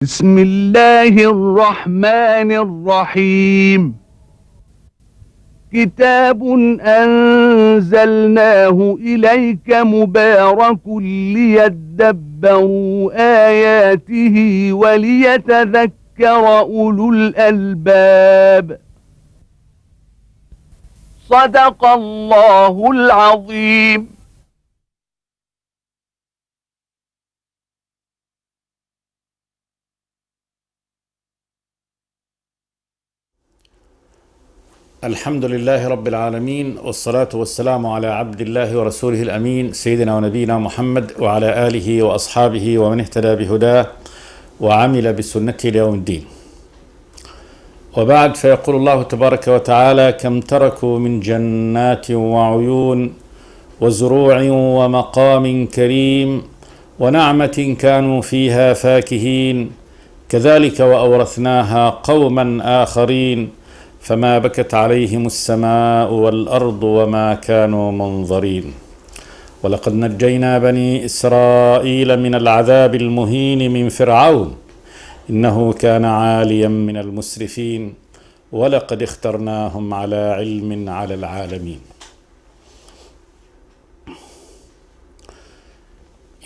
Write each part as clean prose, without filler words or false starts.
بسم الله الرحمن الرحيم. كتاب أنزلناه إليك مبارك ليدبروا آياته وليتذكر أولو الألباب. صدق الله العظيم. الحمد لله رب العالمين، والصلاة والسلام على عبد الله ورسوله الأمين سيدنا ونبينا محمد وعلى آله وأصحابه ومن اهتدى بهداه وعمل بسنته ليوم الدين. وبعد، فيقول الله تبارك وتعالى: كم تركوا من جنات وعيون وزروع ومقام كريم ونعمة كانوا فيها فاكهين كذلك وأورثناها قوما آخرين فما بكت عليهم السماء والأرض وما كانوا منظرين. ولقد نجينا بني إسرائيل من العذاب المهين من فرعون إنه كان عاليا من المسرفين ولقد اخترناهم على علم على العالمين.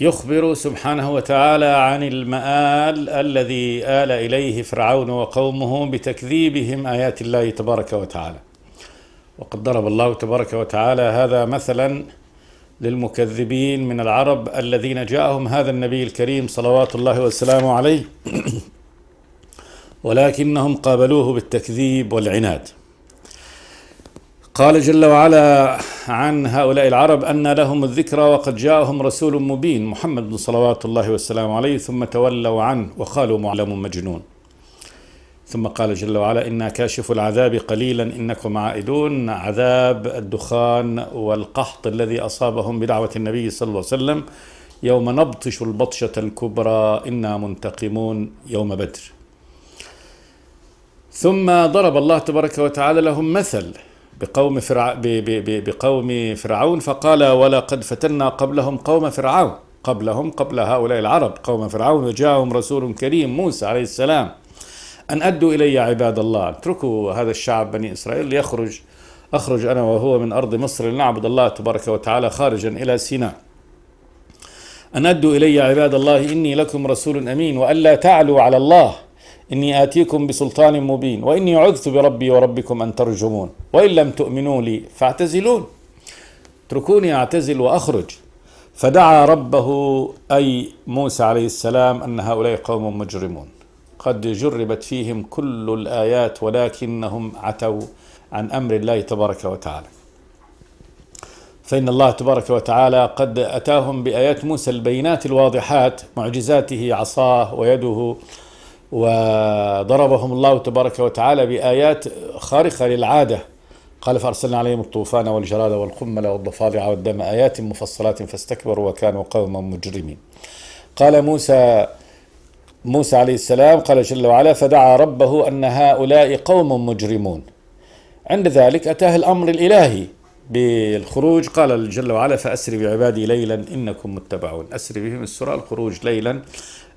يخبر سبحانه وتعالى عن المآل الذي آل إليه فرعون وقومه بتكذيبهم آيات الله تبارك وتعالى. وقد ضرب الله تبارك وتعالى هذا مثلا للمكذبين من العرب الذين جاءهم هذا النبي الكريم صلوات الله وسلامه عليه ولكنهم قابلوه بالتكذيب والعناد. قال جل وعلا عن هؤلاء العرب أن لهم الذكرى وقد جاءهم رسول مبين محمد صلوات الله والسلام عليه ثم تولوا عنه وقالوا معلم مجنون. ثم قال جل وعلا: إنا كاشف العذاب قليلا إنكم عائدون. عذاب الدخان والقحط الذي أصابهم بدعوة النبي صلى الله عليه وسلم يوم نبطش البطشة الكبرى إنا منتقمون يوم بدر. ثم ضرب الله تبارك وتعالى لهم مثل بقوم فرعون فقال: ولقد فتنا قبلهم قوم فرعون. قبل هؤلاء العرب قوم فرعون وجاءهم رسول كريم موسى عليه السلام أن أدوا إلي عباد الله، اتركوا هذا الشعب بني إسرائيل أخرج أنا وهو من أرض مصر لنعبد الله تبارك وتعالى خارجا إلى سيناء. أن أدوا إلي عباد الله إني لكم رسول أمين وألا تعلوا على الله إني آتيكم بسلطان مبين وإني عذت بربي وربكم أن ترجمون وإن لم تؤمنوا لي فاعتزلون، اتركوني أعتزل وأخرج. فدعا ربه أي موسى عليه السلام أن هؤلاء قوم مجرمون قد جربت فيهم كل الآيات ولكنهم عتوا عن أمر الله تبارك وتعالى. فإن الله تبارك وتعالى قد أتاهم بآيات موسى البينات الواضحات، معجزاته عصاه ويده، وضربهم الله تبارك وتعالى بآيات خارقة للعادة. قال: فأرسلنا عليهم الطوفان والجراد والقمل والضفادع والدم آيات مفصلات فاستكبروا وكانوا قوما مجرمين. قال موسى عليه السلام قال جل وعلا: فدعا ربه أن هؤلاء قوم مجرمون. عند ذلك أتاه الأمر الإلهي بالخروج. قال جل وعلا: فأسر بعبادي ليلا إنكم متبعون. أسر بهم السرى، الخروج ليلا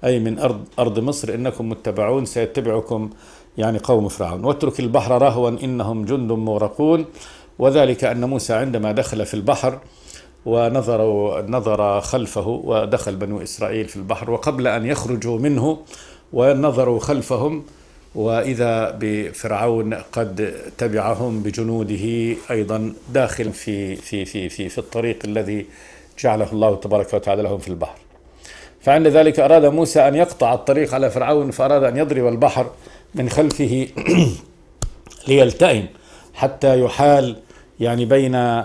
أي من أرض مصر، إنكم متبعون سيتبعكم يعني قوم فرعون. واترك البحر رهوا إنهم جند مغرقون. وذلك أن موسى عندما دخل في البحر ونظر خلفه، ودخل بنو إسرائيل في البحر وقبل أن يخرجوا منه ونظروا خلفهم وإذا بفرعون قد تبعهم بجنوده أيضا داخل في الطريق الذي جعله الله تبارك وتعالى لهم في البحر. فعند ذلك أراد موسى أن يقطع الطريق على فرعون، فأراد أن يضرب البحر من خلفه ليلتئم حتى يحال يعني بين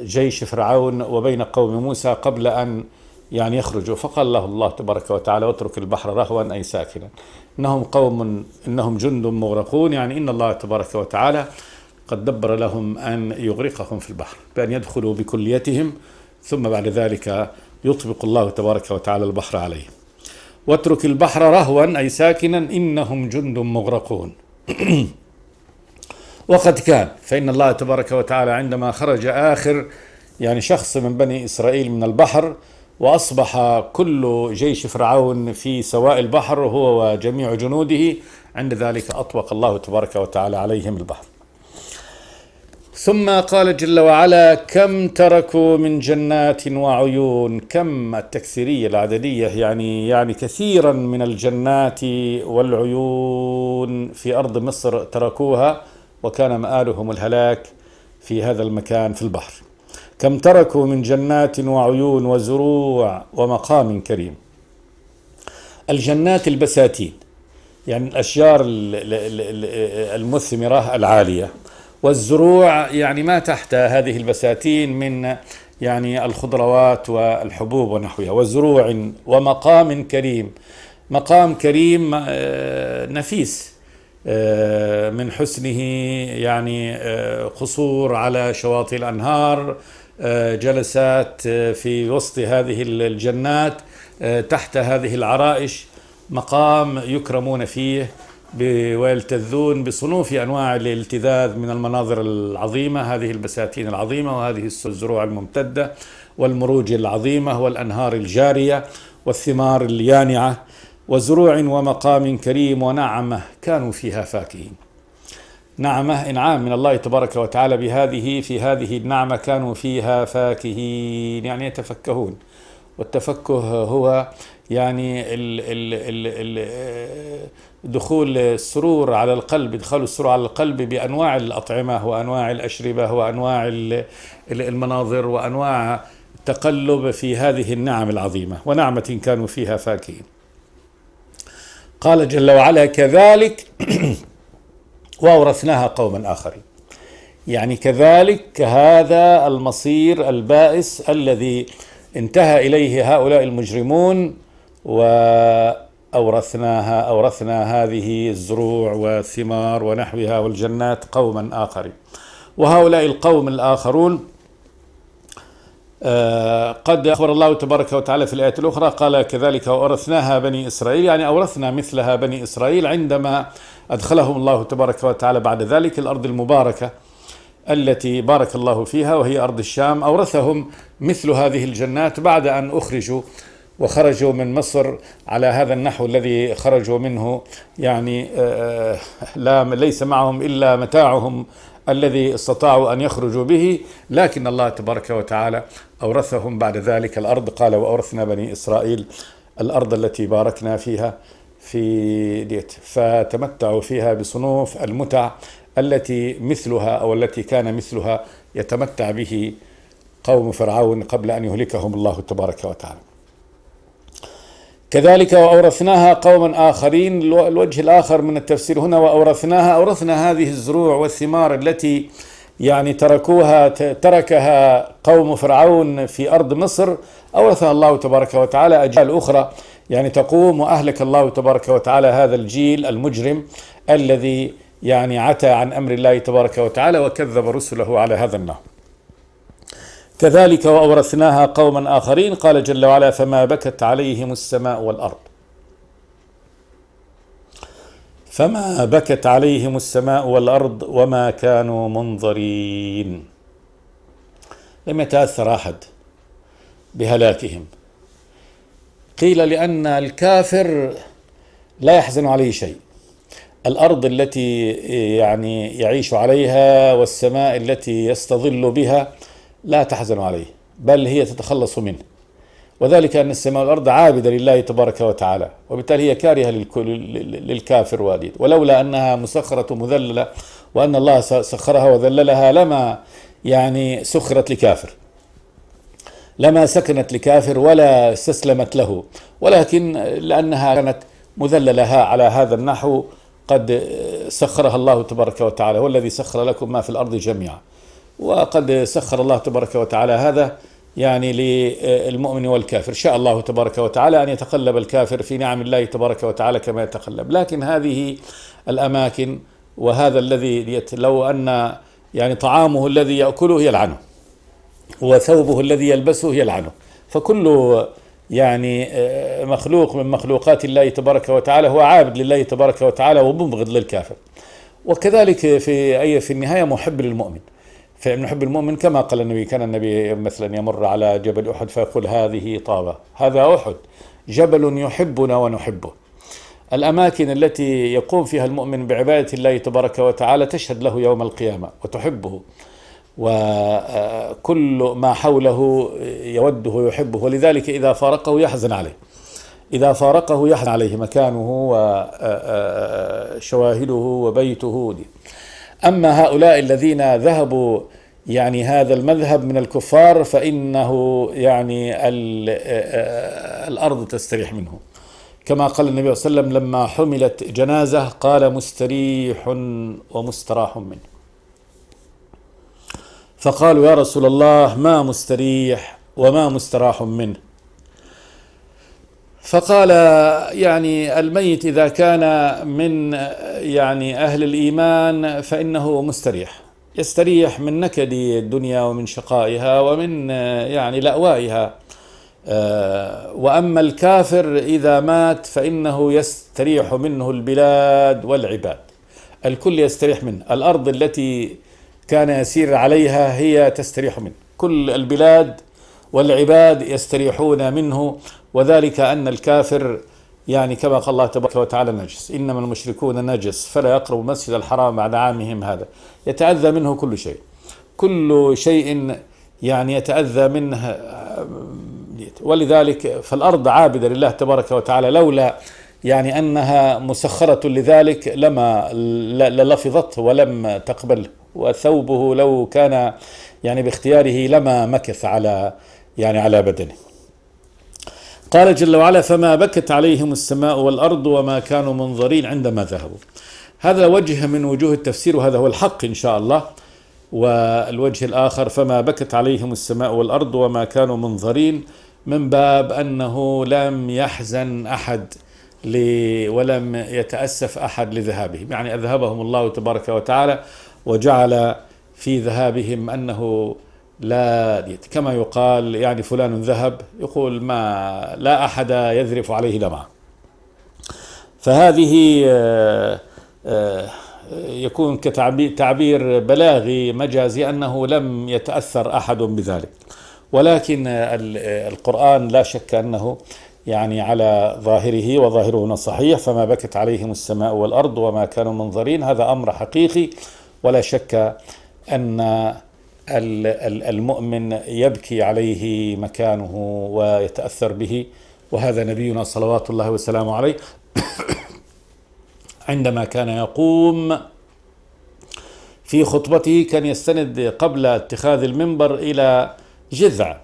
جيش فرعون وبين قوم موسى قبل أن يعني يخرجوا. فقال له الله تبارك وتعالى: واترك البحر رهوا أي ساكنا إنهم جند مغرقون، يعني إن الله تبارك وتعالى قد دبر لهم أن يغرقهم في البحر بأن يدخلوا بكليتهم، ثم بعد ذلك يطبق الله تبارك وتعالى البحر عليهم. واترك البحر رهوا أي ساكنا إنهم جند مغرقون. وقد كان، فإن الله تبارك وتعالى عندما خرج آخر يعني شخص من بني إسرائيل من البحر وأصبح كل جيش فرعون في سواء البحر هو وجميع جنوده. عند ذلك أطبق الله تبارك وتعالى عليهم البحر. ثم قال جل وعلا: كم تركوا من جنات وعيون. كم التكثيرية العددية، يعني كثيرا من الجنات والعيون في أرض مصر تركوها، وكان مآلهم الهلاك في هذا المكان في البحر. كم تركوا من جنات وعيون وزروع ومقام كريم. الجنات البساتين، يعني الأشجار المثمرة العالية، والزروع يعني ما تحت هذه البساتين من يعني الخضروات والحبوب ونحوها، وزروع ومقام كريم. مقام كريم نفيس من حسنه، يعني قصور على شواطئ الأنهار، جلسات في وسط هذه الجنات تحت هذه العرائش، مقام يكرمون فيه ويلتذون بصنوف أنواع الالتذاذ من المناظر العظيمة، هذه البساتين العظيمة وهذه الزروع الممتدة والمروج العظيمة والأنهار الجارية والثمار اليانعة، وزروع ومقام كريم ونعمة كانوا فيها فاكهين. نعمة، إنعام من الله تبارك وتعالى في هذه النعمة كانوا فيها فاكهين، يعني يتفكهون. والتفكه هو يعني دخول السرور على القلب، إدخال السرور على القلب بأنواع الأطعمة وأنواع الأشربة وأنواع المناظر وأنواع التقلب في هذه النعم العظيمة. ونعمة كانوا فيها فاكهين. قال جل وعلا: كذلك وأورثناها قوما آخرين. يعني كذلك هذا المصير البائس الذي انتهى إليه هؤلاء المجرمون، أورثنا هذه الزروع والثمار ونحوها والجنات قوما آخرين. وهؤلاء القوم الآخرون قد أخبر الله تبارك وتعالى في الآية الأخرى، قال: كذلك وأورثناها بني إسرائيل، يعني أورثنا مثلها بني إسرائيل عندما أدخلهم الله تبارك وتعالى بعد ذلك الأرض المباركة التي بارك الله فيها وهي أرض الشام. أورثهم مثل هذه الجنات بعد أن أخرجوا وخرجوا من مصر على هذا النحو الذي خرجوا منه، يعني ليس معهم إلا متاعهم الذي استطاعوا أن يخرجوا به، لكن الله تبارك وتعالى أورثهم بعد ذلك الأرض. قال: وأورثنا بني إسرائيل الأرض التي باركنا فيها في ديت، فتمتعوا فيها بصنوف المتع التي مثلها أو التي كان مثلها يتمتع به قوم فرعون قبل أن يهلكهم الله تبارك وتعالى. كذلك وأورثناها قوما آخرين. الوجه الآخر من التفسير هنا أورثنا هذه الزروع والثمار التي يعني تركها قوم فرعون في أرض مصر، أورثها الله تبارك وتعالى أجيال أخرى يعني تقوم، وأهلك الله تبارك وتعالى هذا الجيل المجرم الذي يعني عتى عن أمر الله تبارك وتعالى وكذب رسله على هذا النحو. كذلك وأورثناها قوما آخرين. قال جل وعلا: فما بكت عليهم السماء والأرض. فما بكت عليهم السماء والأرض وما كانوا منظرين. لم يتأثر أحد بهلاكهم. قيل لأن الكافر لا يحزن عليه شيء. الأرض التي يعني يعيش عليها والسماء التي يستظل بها لا تحزن عليه، بل هي تتخلص منه، وذلك أن السماء والأرض عابدة لله تبارك وتعالى، وبالتالي هي كارهة للكافر والد. ولولا أنها مسخرة مذللة وأن الله سخرها وذللها لما يعني سخرت لكافر، لما سكنت لكافر ولا استسلمت له، ولكن لأنها كانت مذللها على هذا النحو قد سخرها الله تبارك وتعالى. هو الذي سخر لكم ما في الأرض جميعا، وقد سخر الله تبارك وتعالى هذا يعني للمؤمن والكافر. شاء الله تبارك وتعالى أن يتقلب الكافر في نعم الله تبارك وتعالى كما يتقلب، لكن هذه الأماكن وهذا الذي لو أن يعني طعامه الذي يأكله يلعنه وثوبه الذي يلبسه يلعنه، فكل يعني مخلوق من مخلوقات الله تبارك وتعالى هو عابد لله تبارك وتعالى ومبغض للكافر. وكذلك في النهاية محب للمؤمن، فمن حب المؤمن كما قال النبي، كان النبي مثلا يمر على جبل أحد فيقول هذه طابة، هذا أحد، جبل يحبنا ونحبه. الأماكن التي يقوم فيها المؤمن بعبادة الله تبارك وتعالى تشهد له يوم القيامة وتحبه، وكل ما حوله يوده ويحبه، ولذلك إذا فارقه يحزن عليه، إذا فارقه يحزن عليه مكانه وشواهده وبيته دي. أما هؤلاء الذين ذهبوا يعني هذا المذهب من الكفار فإنه يعني الأرض تستريح منه، كما قال النبي صلى الله عليه وسلم لما حملت جنازة قال مستريح ومستراح منه، فقالوا يا رسول الله ما مستريح وما مستراح منه؟ فقال يعني الميت إذا كان من يعني أهل الإيمان فإنه مستريح، يستريح من نكد الدنيا ومن شقائها ومن يعني لأوائها. وأما الكافر إذا مات فإنه يستريح منه البلاد والعباد، الكل يستريح منه، الأرض التي كان يسير عليها هي تستريح منه، كل البلاد والعباد يستريحون منه. وذلك أن الكافر يعني كما قال الله تبارك وتعالى نجس، إنما المشركون نجس فلا يقربوا المسجد الحرام بعد عامهم هذا، يتأذى منه كل شيء، كل شيء يعني يتأذى منه. ولذلك فالأرض عابدة لله تبارك وتعالى، لولا يعني أنها مسخرة لذلك لما للفظته ولم تقبل، وثوبه لو كان يعني باختياره لما مكث على يعني على بدنه. قال جل وعلا فما بكت عليهم السماء والأرض وما كانوا منظرين عندما ذهبوا. هذا وجه من وجوه التفسير، وهذا هو الحق إن شاء الله. والوجه الآخر فما بكت عليهم السماء والأرض وما كانوا منظرين، من باب أنه لم يحزن أحد ولم يتأسف أحد لذهابهم، يعني أذهبهم الله تبارك وتعالى وجعل في ذهابهم أنه لا، كما يقال يعني فلان ذهب، يقول ما لا أحد يذرف عليه دمعة. فهذه يكون كتعبير بلاغي مجازي أنه لم يتأثر أحد بذلك، ولكن القرآن لا شك أنه يعني على ظاهره، وظاهره صحيح، فما بكت عليهم السماء والأرض وما كانوا منظرين، هذا أمر حقيقي، ولا شك أن المؤمن يبكي عليه مكانه ويتأثر به. وهذا نبينا صلوات الله وسلامه عليه عندما كان يقوم في خطبته كان يستند قبل اتخاذ المنبر إلى جذع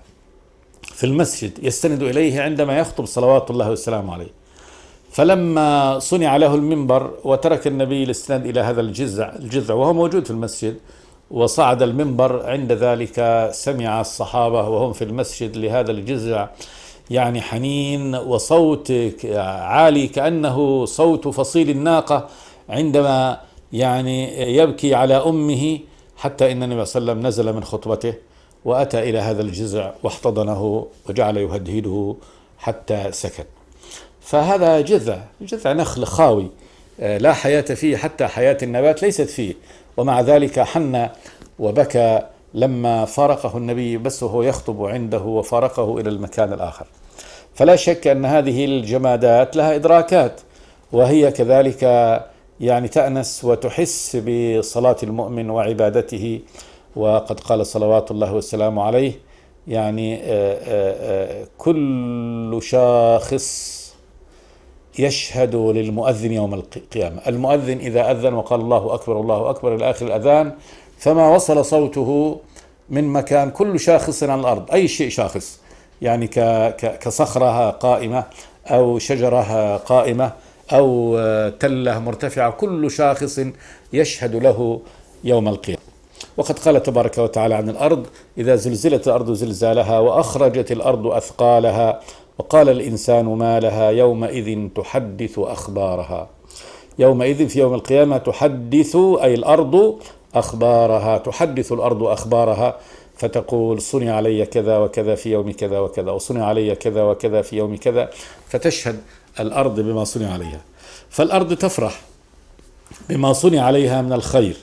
في المسجد يستند إليه عندما يخطب صلوات الله وسلامه عليه. فلما صنع له المنبر وترك النبي الاستناد إلى هذا الجذع وهو موجود في المسجد وصعد المنبر، عند ذلك سمع الصحابة وهم في المسجد لهذا الجذع يعني حنين وصوت عالي كأنه صوت فصيل الناقة عندما يعني يبكي على أمه، حتى إن النبي صلى الله عليه وسلم نزل من خطبته وأتى إلى هذا الجذع واحتضنه وجعل يهدهده حتى سكن. فهذا جذع نخل خاوي لا حياة فيه، حتى حياة النبات ليست فيه، ومع ذلك حن وبكى لما فارقه النبي بس وهو يخطب عنده وفارقه إلى المكان الآخر. فلا شك أن هذه الجمادات لها إدراكات، وهي كذلك يعني تأنس وتحس بصلاة المؤمن وعبادته. وقد قال صلوات الله والسلام عليه يعني كل شاخص يشهد للمؤذن يوم القيامة، المؤذن إذا أذن وقال الله أكبر الله أكبر إلى آخر الأذان فما وصل صوته من مكان، كل شاخص على الأرض، أي شيء شاخص يعني كصخرة قائمة أو شجرة قائمة أو تلة مرتفعة، كل شاخص يشهد له يوم القيامة. وقد قال تبارك وتعالى عن الأرض إذا زلزلت الأرض زلزالها وأخرجت الأرض أثقالها وقال الإنسان ما لها يومئذ تحدث أخبارها. يومئذ في يوم القيامة تحدث أي الأرض أخبارها، تحدث الأرض أخبارها فتقول صنع علي كذا وكذا في يوم كذا وكذا، وصنع علي كذا وكذا في يوم كذا، فتشهد الأرض بما صنع عليها. فالأرض تفرح بما صنع عليها من الخير،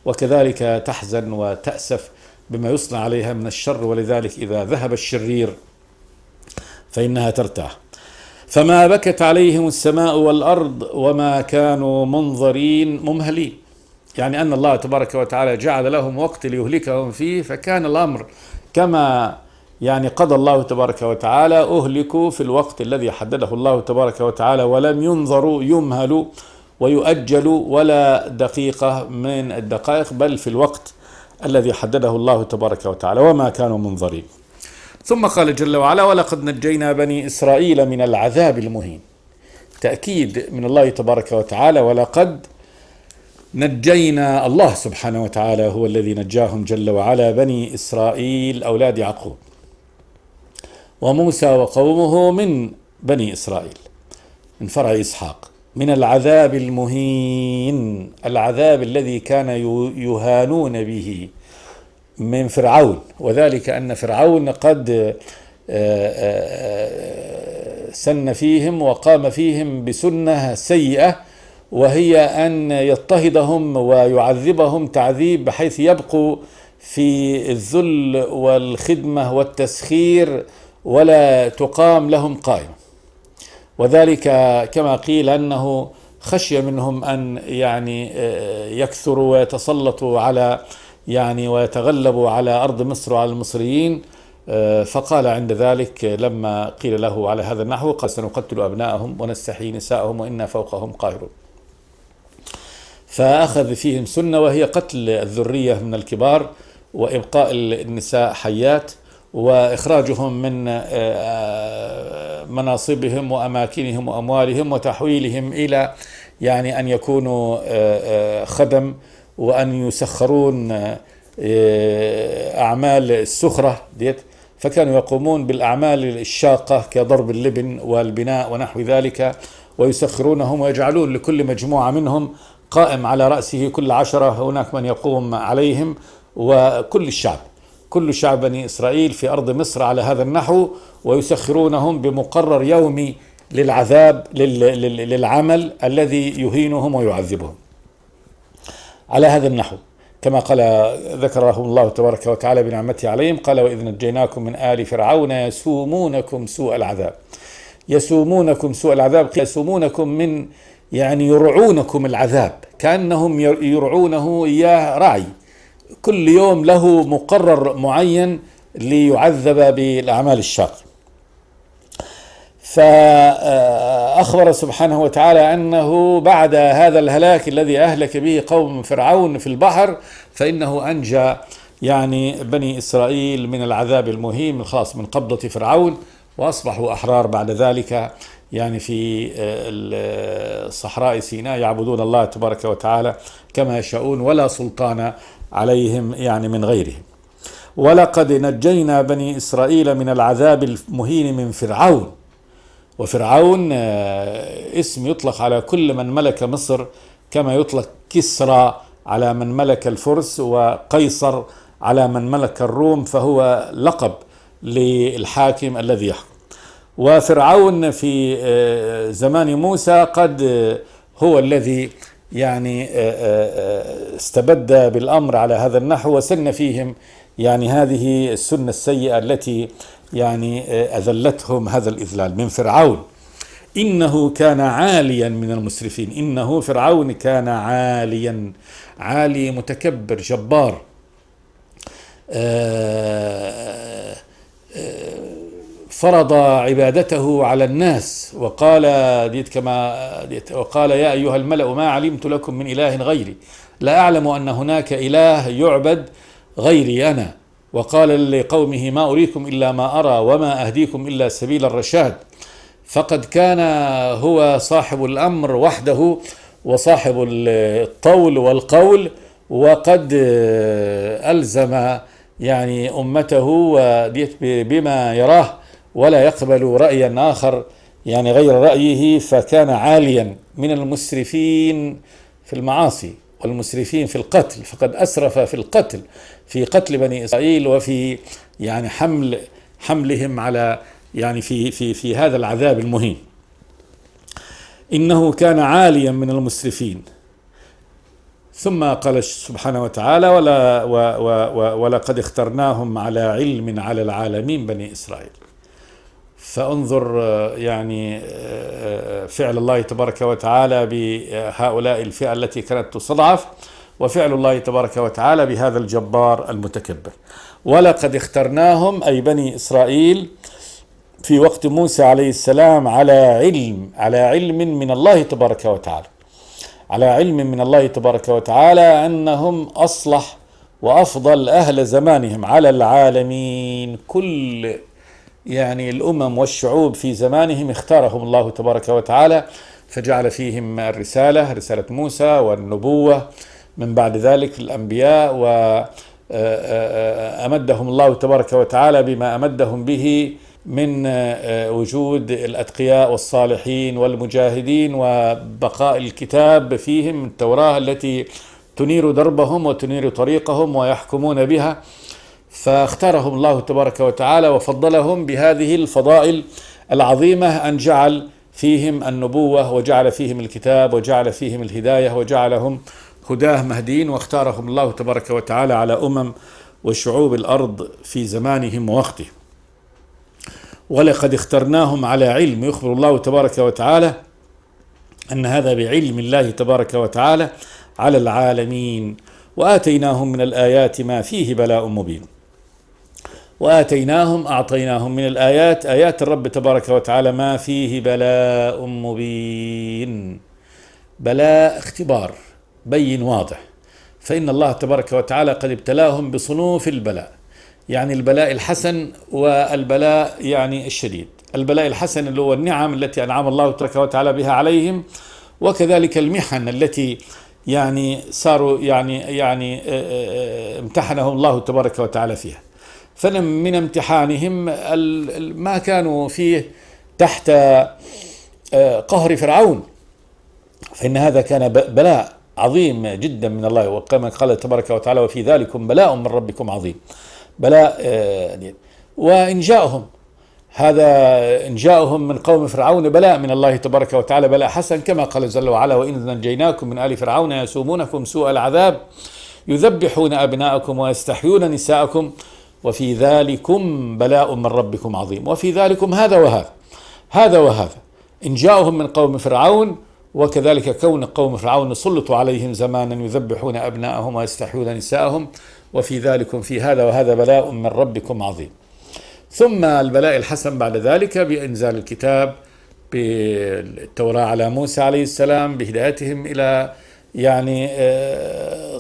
وكذلك تحزن وتأسف بما يصنع عليها من الشر، ولذلك إذا ذهب الشرير فإنها ترتاح. فما بكت عليهم السماء والأرض وما كانوا منظرين ممهلين، يعني أن الله تبارك وتعالى جعل لهم وقت ليهلكهم فيه، فكان الأمر كما يعني قضى الله تبارك وتعالى، أهلكوا في الوقت الذي حدده الله تبارك وتعالى، ولم ينظروا يمهلوا ويؤجلوا ولا دقيقة من الدقائق، بل في الوقت الذي حدده الله تبارك وتعالى، وما كانوا منظرين. ثم قال جل وعلا: ولقد نجينا بني إسرائيل من العذاب المهين. تأكيد من الله تبارك وتعالى، ولقد نجينا، الله سبحانه وتعالى هو الذي نجاهم جل وعلا بني إسرائيل أولاد يعقوب، وموسى وقومه من بني إسرائيل من فرع إسحاق، من العذاب المهين، العذاب الذي كان يهانون به من فرعون، وذلك أن فرعون قد سن فيهم وقام فيهم بسنة سيئة، وهي أن يضطهدهم ويعذبهم تعذيب بحيث يبقوا في الذل والخدمة والتسخير ولا تقام لهم قائمة. وذلك كما قيل أنه خشي منهم أن يعني يكثروا ويتسلطوا على يعني ويتغلبوا على أرض مصر وعلى المصريين، فقال عند ذلك لما قيل له على هذا النحو: قال سنقتل أبناءهم ونستحيي نساءهم وإنا فوقهم قاهرون. فأخذ فيهم سنة، وهي قتل الذرية من الكبار وإبقاء النساء حيات وإخراجهم من مناصبهم وأماكنهم وأموالهم وتحويلهم إلى يعني أن يكونوا خدم، وأن يسخرون أعمال السخرة ديت، فكانوا يقومون بالأعمال الشاقة كضرب اللبن والبناء ونحو ذلك، ويسخرونهم ويجعلون لكل مجموعة منهم قائم على رأسه كل 10 هناك من يقوم عليهم، وكل الشعب كل شعب بني إسرائيل في أرض مصر على هذا النحو، ويسخرونهم بمقرر يومي للعذاب للعمل الذي يهينهم ويعذبهم على هذا النحو، كما قال ذكره الله تبارك وتعالى بنعمته عليهم. قال: وإذ نجيناكم من آل فرعون يسومونكم سوء العذاب. يسومونكم سوء العذاب، يسومونكم من يعني يرعونكم العذاب، كأنهم يرعونه إياه رعي، كل يوم له مقرر معين ليعذب بالأعمال الشاقة. فأخبر سبحانه وتعالى أنه بعد هذا الهلاك الذي أهلك به قوم فرعون في البحر، فإنه أنجى يعني بني إسرائيل من العذاب المهين الخاص من قبضة فرعون، وأصبحوا أحرار بعد ذلك يعني في صحراء سيناء يعبدون الله تبارك وتعالى كما يشاءون، ولا سلطان عليهم يعني من غيرهم. ولقد نجينا بني إسرائيل من العذاب المهين من فرعون. وفرعون اسم يطلق على كل من ملك مصر، كما يطلق كسرى على من ملك الفرس، وقيصر على من ملك الروم، فهو لقب للحاكم الذي يحكم. وفرعون في زمان موسى قد هو الذي يعني استبد بالأمر على هذا النحو، وسن فيهم يعني هذه السنة السيئة التي يعني أذلتهم هذا الإذلال من فرعون. إنه كان عاليا من المسرفين. إنه فرعون كان عاليا، عالي متكبر جبار، فرض عبادته على الناس، وقال وقال: يا أيها الملأ ما علمت لكم من إله غيري، لا أعلم أن هناك إله يعبد غيري أنا. وقال لقومه: ما أريكم إلا ما أرى وما أهديكم إلا سبيل الرشاد. فقد كان هو صاحب الأمر وحده وصاحب الطول والقول، وقد ألزم يعني أمته بما يراه، ولا يقبل رأيا آخر يعني غير رأيه. فكان عاليا من المسرفين في المعاصي والمسرفين في القتل، فقد أسرف في القتل، في قتل بني إسرائيل، وفي يعني حملهم على يعني في هذا العذاب المهين. إنه كان عاليا من المسرفين. ثم قال سبحانه وتعالى ولقد اخترناهم على علم على العالمين بني إسرائيل. فانظر يعني فعل الله تبارك وتعالى بهؤلاء الفئة التي كانت تستضعف، وفعل الله تبارك وتعالى بهذا الجبار المتكبر. ولقد اخترناهم أي بني إسرائيل في وقت موسى عليه السلام على علم من الله تبارك وتعالى، على علم من الله تبارك وتعالى أنهم أصلح وأفضل أهل زمانهم على العالمين. كل يعني الأمم والشعوب في زمانهم اختارهم الله تبارك وتعالى، فجعل فيهم رسالة موسى والنبوة، من بعد ذلك الأنبياء، وأمدهم الله تبارك وتعالى بما أمدهم به من وجود الأتقياء والصالحين والمجاهدين، وبقاء الكتاب فيهم التوراة التي تنير دربهم وتنير طريقهم ويحكمون بها. فاختارهم الله تبارك وتعالى وفضلهم بهذه الفضائل العظيمة، أن جعل فيهم النبوة وجعل فيهم الكتاب وجعل فيهم الهداية وجعلهم هداه مهدين، واختارهم الله تبارك وتعالى على أمم وشعوب الأرض في زمانهم ووقته. ولقد اخترناهم على علم، يخبر الله تبارك وتعالى أن هذا بعلم الله تبارك وتعالى على العالمين. وآتيناهم من الآيات ما فيه بلاء مبين. أعطيناهم من الآيات، آيات الرب تبارك وتعالى، ما فيه بلاء مبين. بلاء اختبار بين واضح، فإن الله تبارك وتعالى قد ابتلاهم بصنوف البلاء، يعني البلاء الحسن والبلاء يعني الشديد. البلاء الحسن اللي هو النعم التي أنعم الله تبارك وتعالى بها عليهم، وكذلك المحن التي يعني صاروا يعني امتحنهم الله تبارك وتعالى فيها. فمن امتحانهم ما كانوا فيه تحت قهر فرعون، فإن هذا كان بلاء عظيم جدا من الله، وكما قال تبارك وتعالى وفي ذلكم بلاء من ربكم عظيم. بلاء وإن جاءهم من قوم فرعون بلاء من الله تبارك وتعالى، بلاء حسن، كما قال جل وعلا وإن نجيناكم من آل فرعون يسومونكم سوء العذاب يذبحون أبناءكم ويستحيون نساءكم وفي ذلكم بلاء من ربكم عظيم. وفي ذلكم هذا وهذا إن جاءهم من قوم فرعون، وكذلك كون قوم فرعون سلطوا عليهم زمانا يذبحون أبناءهم ويستحيون نساءهم، وفي ذلكم في هذا وهذا بلاء من ربكم عظيم. ثم البلاء الحسن بعد ذلك بإنزال الكتاب بالتوراة على موسى عليه السلام، بهدايتهم إلى يعني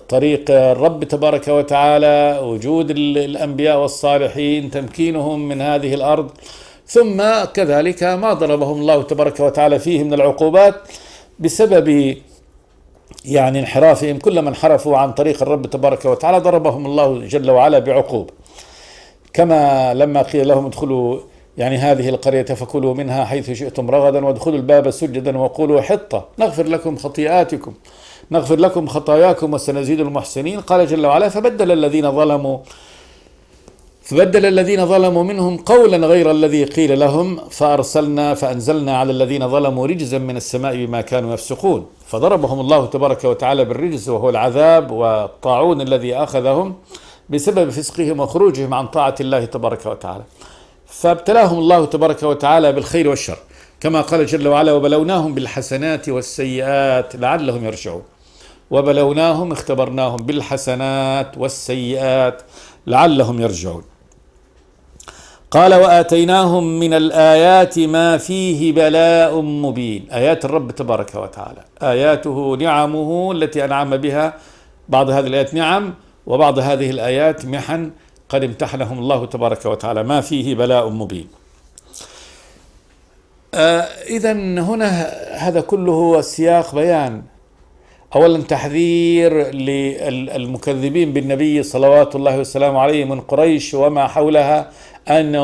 طريق الرب تبارك وتعالى، وجود الأنبياء والصالحين، تمكينهم من هذه الأرض. ثم كذلك ما ضربهم الله تبارك وتعالى فيه من العقوبات بسبب يعني انحرافهم. كلما انحرفوا عن طريق الرب تبارك وتعالى ضربهم الله جل وعلا بعقوبة، كما لما قيل لهم ادخلوا يعني هذه القرية فكلوا منها حيث شئتم رغدا وادخلوا الباب سجدا وقولوا حطة نغفر لكم خطيئاتكم نغفر لكم خطاياكم وسنزيد المحسنين. قال جل وعلا فبدل الذين ظلموا منهم قولا غير الذي قيل لهم فأنزلنا على الذين ظلموا رجزا من السماء بما كانوا يفسقون. فضربهم الله تبارك وتعالى بالرجز، وهو العذاب والطاعون الذي أخذهم بسبب فسقهم وخروجهم عن طاعة الله تبارك وتعالى. فابتلاهم الله تبارك وتعالى بالخير والشر، كما قال جل وعلا وبلوناهم بالحسنات والسيئات لعلهم يرجعون. وبلوناهم اختبرناهم بالحسنات والسيئات لعلهم يرجعون. قال وآتيناهم من الآيات ما فيه بلاء مبين. آيات الرب تبارك وتعالى، آياته نعمه التي أنعم بها، بعض هذه الآيات نعم وبعض هذه الآيات محن قد امتحنهم الله تبارك وتعالى، ما فيه بلاء مبين. إذن هنا هذا كله هو سياق بيان، أولا تحذير للمكذبين بالنبي صلوات الله وسلامه عليه من قريش وما حولها، أن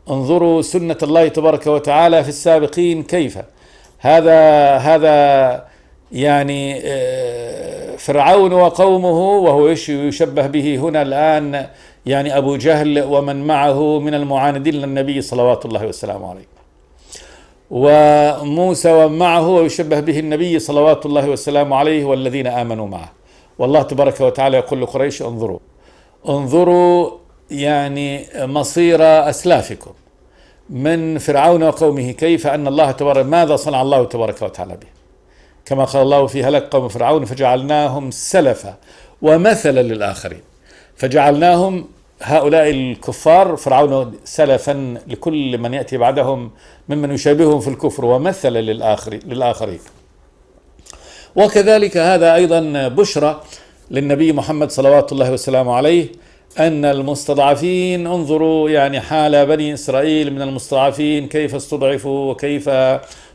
انظروا سنة الله تبارك وتعالى في السابقين كيف. هذا يعني فرعون وقومه، وهو يشبه به هنا الآن يعني أبو جهل ومن معه من المعاندين للنبي صلوات الله وسلامه عليه. وموسى ومعه، ويشبه به النبي صلوات الله والسلام عليه والذين آمنوا معه. والله تبارك وتعالى يقول لقريش: انظروا انظروا يعني مصير أسلافكم من فرعون وقومه، كيف أن الله تبارك ماذا صنع الله تبارك وتعالى به، كما قال الله في هلاك قوم فرعون: فجعلناهم سلفا ومثلا للآخرين. فجعلناهم هؤلاء الكفار فرعون سلفا لكل من يأتي بعدهم ممن يشابههم في الكفر، ومثلا للآخرين. وكذلك هذا أيضا بشرى للنبي محمد صلوات الله وسلامه عليه، أن المستضعفين، انظروا يعني حال بني إسرائيل من المستضعفين كيف استضعفوا وكيف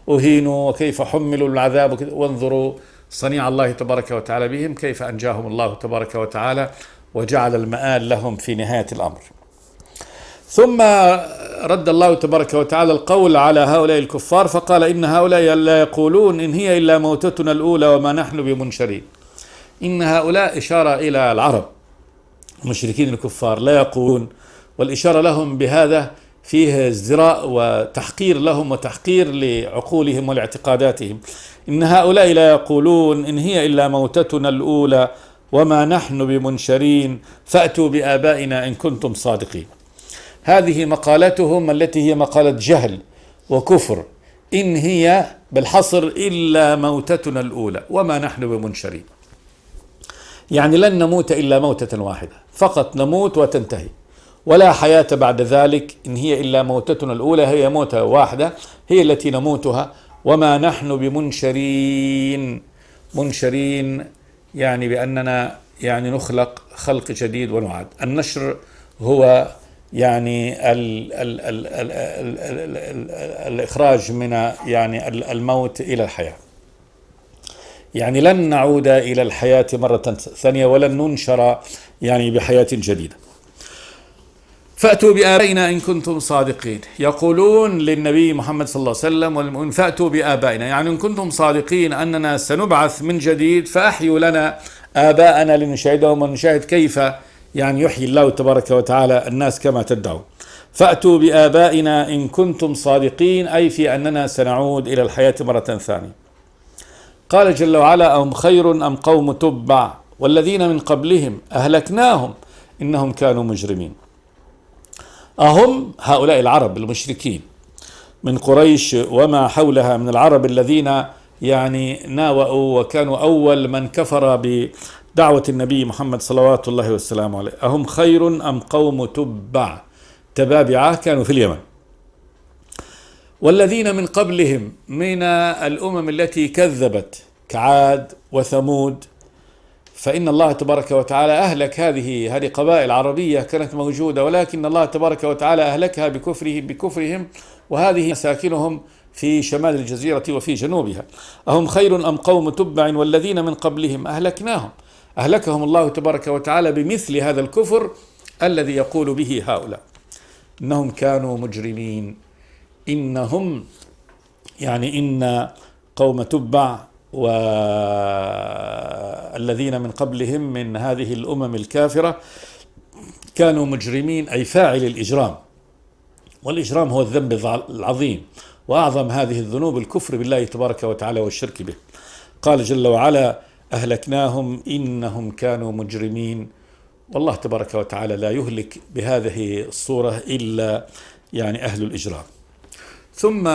أهينوا وكيف حملوا العذاب، وانظروا صنيع الله تبارك وتعالى بهم، كيف أنجاهم الله تبارك وتعالى وجعل المآل لهم في نهاية الأمر. ثم رد الله تبارك وتعالى القول على هؤلاء الكفار فقال: إن هؤلاء لا يقولون إن هي إلا موتتنا الأولى وما نحن بمنشرين. إن هؤلاء إشارة إلى العرب المشركين الكفار، لا يقولون، والإشارة لهم بهذا فيه ازدراء وتحقير لهم وتحقير لعقولهم ولاعتقاداتهم. إن هؤلاء لا يقولون إن هي إلا موتتنا الأولى وما نحن بمنشرين فأتوا بآبائنا إن كنتم صادقين. هذه مقالتهم التي هي مقالة جهل وكفر. إن هي بالحصر إلا موتتنا الأولى وما نحن بمنشرين، يعني لن نموت إلا موتة واحدة، فقط نموت وتنتهي، ولا حياة بعد ذلك. إن هي إلا موتتنا الأولى، هي موتة واحدة هي التي نموتها، وما نحن بمنشرين. منشرين يعني بأننا يعني نخلق خلق جديد ونعاد. النشر هو يعني الإخراج من يعني الموت إلى الحياة، يعني لن نعود إلى الحياة مرة ثانية ولن ننشر يعني بحياة جديدة. فأتوا بآبائنا إن كنتم صادقين. يقولون للنبي محمد صلى الله عليه وسلم والمؤمنين: فأتوا بآبائنا، يعني إن كنتم صادقين أننا سنبعث من جديد فأحيوا لنا آباءنا لنشاهدهم ونشاهد كيف يعني يحيي الله تبارك وتعالى الناس كما تدعون. فأتوا بآبائنا إن كنتم صادقين، أي في أننا سنعود إلى الحياة مرة ثانية. قال جل وعلا: أهم خير أم قوم تبع والذين من قبلهم أهلكناهم إنهم كانوا مجرمين. أهم هؤلاء العرب المشركين من قريش وما حولها من العرب الذين يعني ناوأوا وكانوا أول من كفر بدعوة النبي محمد صلوات الله والسلام عليه. أهم خير أم قوم تبع، تبابعة كانوا في اليمن. والذين من قبلهم من الأمم التي كذبت كعاد وثمود، فإن الله تبارك وتعالى أهلك هذه قبائل عربية كانت موجودة، ولكن الله تبارك وتعالى أهلكها بكفرهم، وهذه مساكنهم في شمال الجزيرة وفي جنوبها. أهم خير أم قوم تبع والذين من قبلهم أهلكهم الله تبارك وتعالى بمثل هذا الكفر الذي يقول به هؤلاء، إنهم كانوا مجرمين. إنهم يعني إن قوم تبع والذين من قبلهم من هذه الأمم الكافرة كانوا مجرمين، أي فاعل الإجرام، والإجرام هو الذنب العظيم، وأعظم هذه الذنوب الكفر بالله تبارك وتعالى والشرك به. قال جل وعلا: أهلكناهم إنهم كانوا مجرمين. والله تبارك وتعالى لا يهلك بهذه الصورة إلا يعني أهل الإجرام. ثم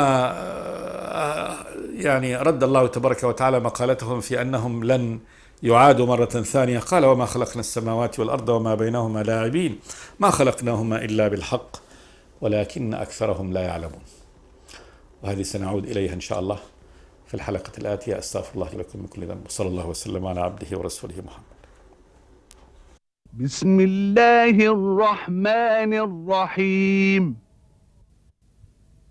يعني رد الله تبارك وتعالى مقالتهم في أنهم لن يعادوا مرة ثانية. قال: وما خلقنا السماوات والأرض وما بينهما لاعبين ما خلقناهما إلا بالحق ولكن أكثرهم لا يعلمون. وهذه سنعود إليها إن شاء الله في الحلقة الآتية. أستغفر الله لكم من كل ذنب، وصلى الله وسلم على عبده ورسوله محمد. بسم الله الرحمن الرحيم.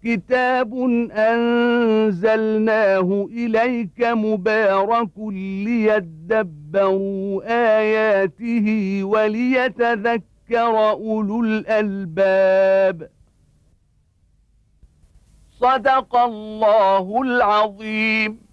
كتاب أنزلناه إليك مبارك ليدبروا آياته وليتذكر أولو الألباب. صدق الله العظيم.